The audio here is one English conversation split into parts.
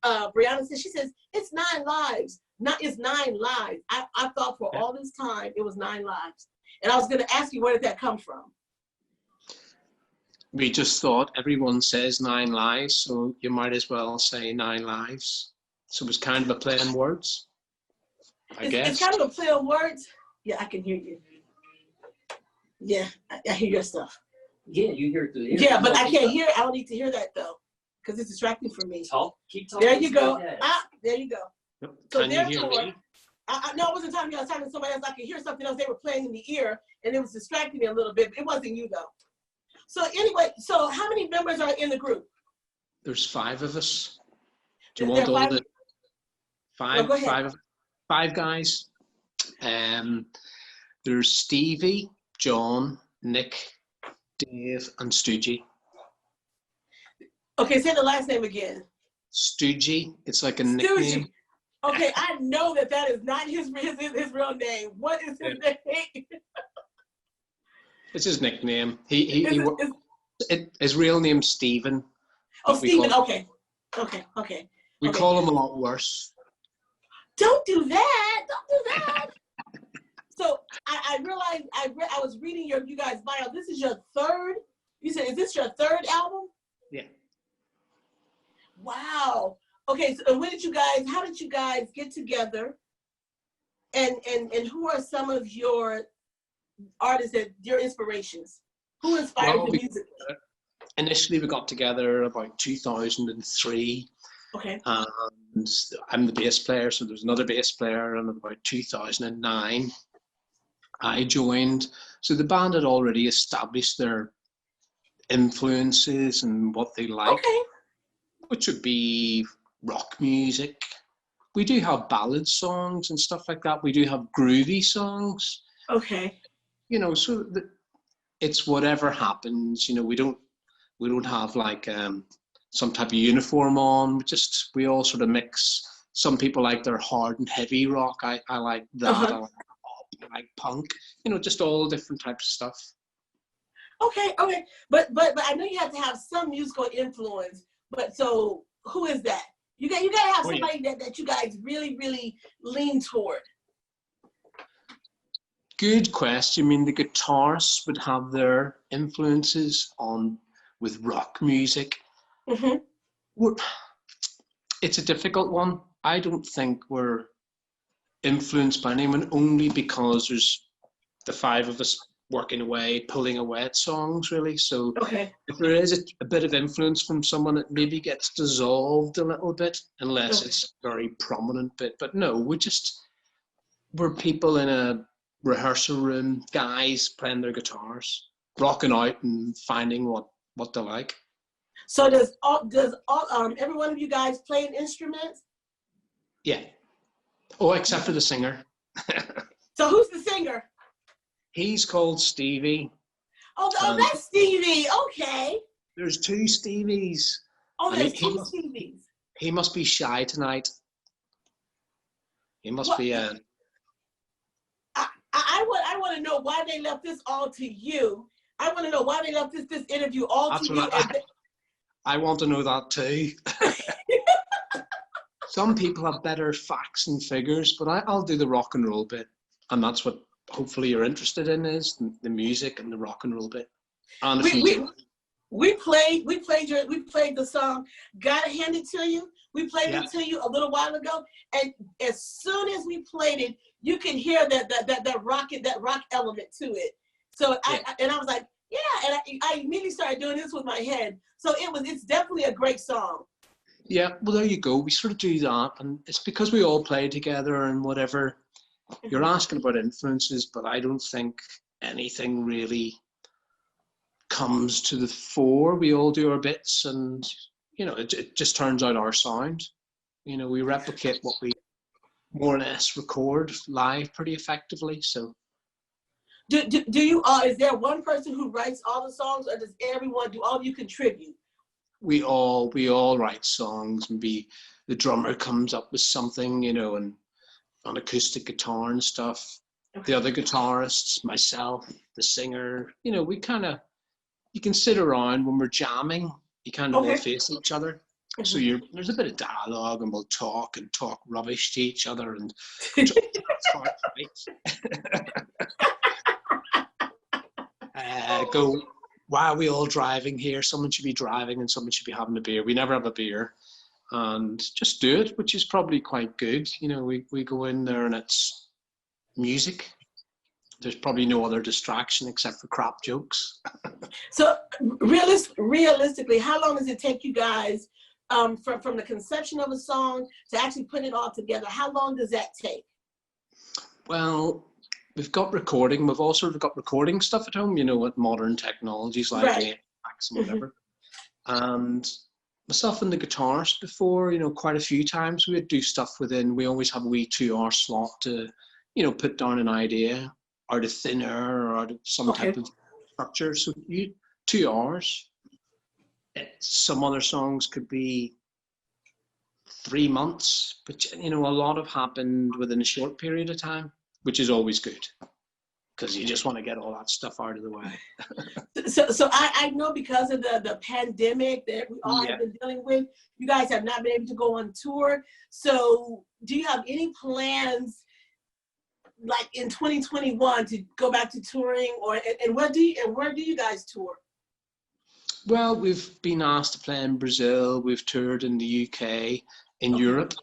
Brianna says, she says, it's 9 lives. It's 9 lives. I thought for all this time it was 9 lives. And I was going to ask you, where did that come from? We just thought everyone says 9 lives, so you might as well say 9 lives. So it was kind of a play on words, I guess. It's kind of a play on words. Yeah, I can hear you. Yeah, I hear your stuff. Yeah, you hear it through the ear. Yeah, but I can't hear. I don't need to hear that though, because it's distracting for me. Keep talking. There you go. There you go. Yep. So Can you hear me? No, I wasn't talking to you. I was talking to somebody else. I could hear something else they were playing in the ear, and it was distracting me a little bit. It wasn't you though. So anyway, so how many members are in the group? There's 5 of us. Do you want all the 5? No, 5 guys. There's Stevie, John, Nick, Dave, and Stoogie. Okay, say the last name again. Stoogie. It's like a nickname. Okay, I know that is not his real name. What is his name? It's his nickname. His real name's Stephen. Oh, Stephen. Okay. We call him a lot worse. Don't do that. Don't do that. So I realized I was reading you guys' bio. This is your 3rd. You said, is this your 3rd album? Yeah. Wow. Okay. So how did you guys get together? And who are some of your artists your inspirations? Who inspired the music? Initially, we got together about 2003. Okay. And I'm the bass player, so there's another bass player, and about 2009, I joined. So the band had already established their influences and what they like, which would be rock music. We do have ballad songs and stuff like that. We do have groovy songs. Okay. So it's whatever happens. We don't have like some type of uniform on. We all sort of mix. Some people like their hard and heavy rock. I like that. I like pop. I like punk. Just all different types of stuff. Okay. But I know you have to have some musical influence. But so who is that? You got to have somebody that you guys really, really lean toward. Good question. I mean, the guitarists would have their influences with rock music. Mm-hmm. It's a difficult one. I don't think we're influenced by anyone, only because there's the 5 of us working away, pulling away at songs, really. So if there is a bit of influence from someone, it maybe gets dissolved a little bit, unless it's a very prominent bit. But no, we're people in a rehearsal room, guys playing their guitars, rocking out and finding what they like. So does every one of you guys play an instrument? Yeah. Oh, except for the singer. So who's the singer? He's called Stevie. Oh, that's Stevie. Okay. There's 2 Stevies. Oh, there's 2 Stevies. He must be shy tonight. He must be a... I want to know why they left this all to you. I want to know why they left this interview all to you. I want to know that too. Some people have better facts and figures, but I'll do the rock and roll bit. And that's what hopefully you're interested in, is the music and the rock and roll bit. And we played the song "Gotta Hand It to You." We played it to you a little while ago, and as soon as we played it, you can hear that rock element to it. So I was like, yeah, and I immediately started doing this with my head. So it's definitely a great song. Yeah, well, there you go. We sort of do that, and it's because we all play together and whatever. You're asking about influences, but I don't think anything really comes to the fore. We all do our bits, and it just turns out our sound. We replicate what we more or less record live pretty effectively. So do you is there one person who writes all the songs, or do all of you contribute? We all write songs. Maybe the drummer comes up with something, and on acoustic guitar and stuff. The other guitarists, myself, the singer, we kind of, you can sit around when we're jamming, you kind of all face each other, So there's a bit of dialogue, and we'll talk rubbish to each other, and go, why are we all driving here? Someone should be driving and someone should be having a beer. We never have a beer, and just do it, which is probably quite good. You know, we go in there and it's music. There's probably no other distraction except for crap jokes. So realistically, how long does it take you guys from the conception of a song to actually putting it all together? How long does that take? Well, we've got recording. We've also got recording stuff at home, you know, with modern technologies like Max and whatever. And myself and the guitarist before, you know, quite a few times we would do stuff within, we always have a wee 2-hour slot to, you know, put down an idea out of thin air or out of some type of structure. So 2 hours. Some other songs could be 3 months, but you know, a lot have happened within a short period of time, which is always good because you just want to get all that stuff out of the way. So I know because of the pandemic that we all have been dealing with, you guys have not been able to go on tour. So do you have any plans like in 2021 to go back to touring, or and where do you guys tour? Well, we've been asked to play in Brazil, we've toured in the UK, in Europe.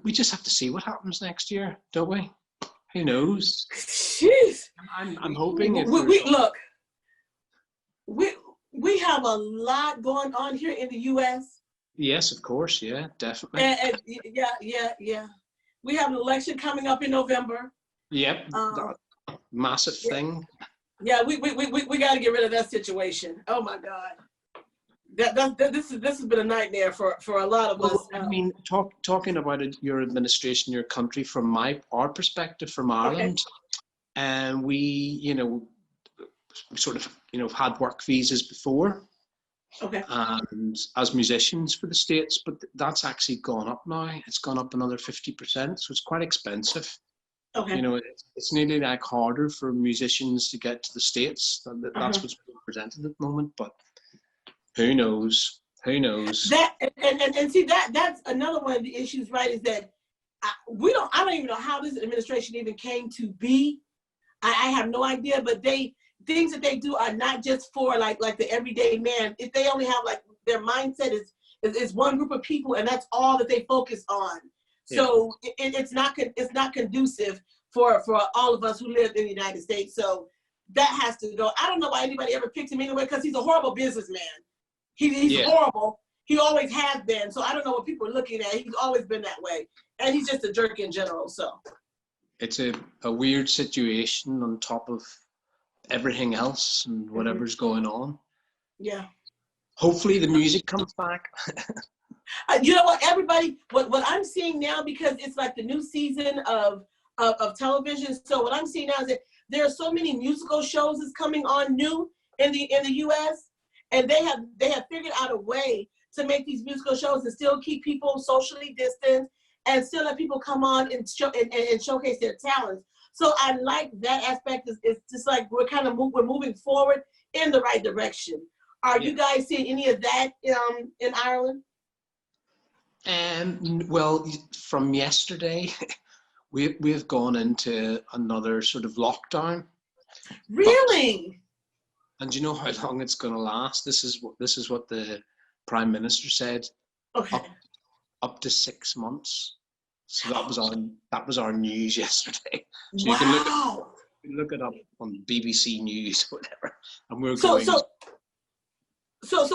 We just have to see what happens next year, don't we? Who knows? Jeez. I'm hoping we have a lot going on here in the US. Yes, of course, yeah, definitely. And yeah. We have an election coming up in November. Yep, massive thing. Yeah, we got to get rid of that situation. Oh my God, this has been a nightmare for a lot of us. I mean, talking about your administration, your country, from our perspective, from Ireland, and we, you know, sort of, you know, had work visas before. And as musicians for the States, but that's actually gone up now. It's gone up another 50%, so it's quite expensive. You know, it's nearly like harder for musicians to get to the States. That's what's being presented at the moment, but who knows? Who knows? That and see that's another one of the issues, right? Is that I don't even know how this administration even came to be. I have no idea, but things that they do are not just for like the everyday man. If they only have like their mindset is one group of people, and that's all that they focus on. So it's not conducive for all of us who live in the United States. So that has to go. I don't know why anybody ever picked him anyway, because he's a horrible businessman. He's horrible. He always has been. So I don't know what people are looking at. He's always been that way, and he's just a jerk in general. So it's a weird situation on top of everything else and whatever's going on. Yeah. Hopefully the music comes back. You know what, everybody, what I'm seeing now, because it's like the new season of television. So what I'm seeing now is that there are so many musical shows that's coming on new in the US, and they have figured out a way to make these musical shows and still keep people socially distant and still let people come on and showcase their talents. So I like that aspect. It's just like we're moving forward in the right direction. Are you guys seeing any of that in Ireland? Well, from yesterday, we've gone into another sort of lockdown. Really? And do you know how long it's going to last? This is what the Prime Minister said. Okay. Up to 6 months. So that was our news yesterday. So wow. You can look it up on BBC News or whatever. And we're So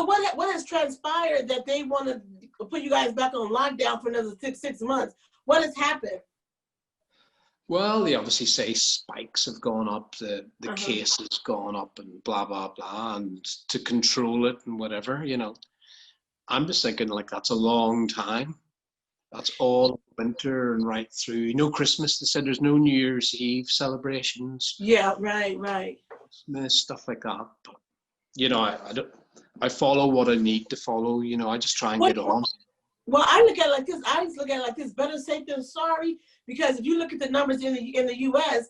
what has transpired that they want to put you guys back on lockdown for another six months? What has happened? Well, they obviously say spikes have gone up, the case has gone up, and blah blah blah, and to control it and whatever, you know. I'm just thinking, like, that's a long time. That's all winter and right through. No Christmas. They said there's no New Year's Eve celebrations. Yeah, right. Christmas, stuff like that. But you know, I follow what I need to follow. You know, I just try and get on. Well, I look at it like this. I just look at it like this. Better safe than sorry. Because if you look at the numbers in the U.S.,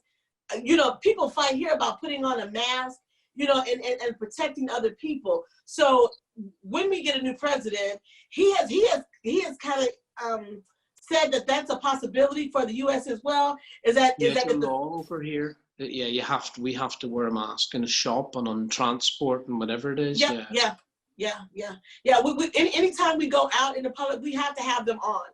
you know, people fight here about putting on a mask, you know, and protecting other people. So when we get a new president, he has kind of said that that's a possibility for the U.S. as well. Is that it's a law over here? Yeah, we have to wear a mask in a shop and on transport and whatever it is. Yeah. Anytime we go out in the public, we have to have them on.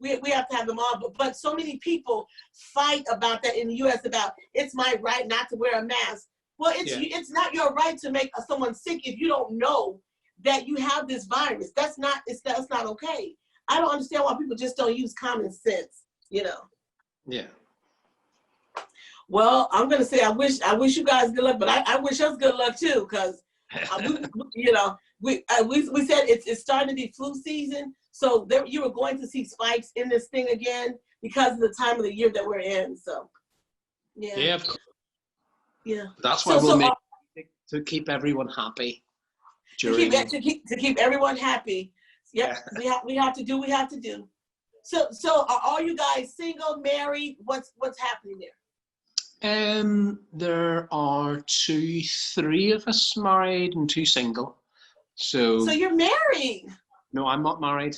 We have to have them on. But so many people fight about that in the U.S. about it's my right not to wear a mask. Well, it's not your right to make someone sick if you don't know that you have this virus. That's not okay. I don't understand why people just don't use common sense, you know. Yeah. Well, I'm gonna say I wish you guys good luck, but I wish us good luck too, because you know, we said it's starting to be flu season, so you were going to see spikes in this thing again because of the time of the year that we're in. So yeah. Yeah, of course. Yeah. That's why we'll make to keep everyone happy. To keep everyone happy. Yep. Yeah. We have to do. So are all you guys single, married? What's happening there? There are 3 of us married and 2 single. So you're married? No, I'm not married.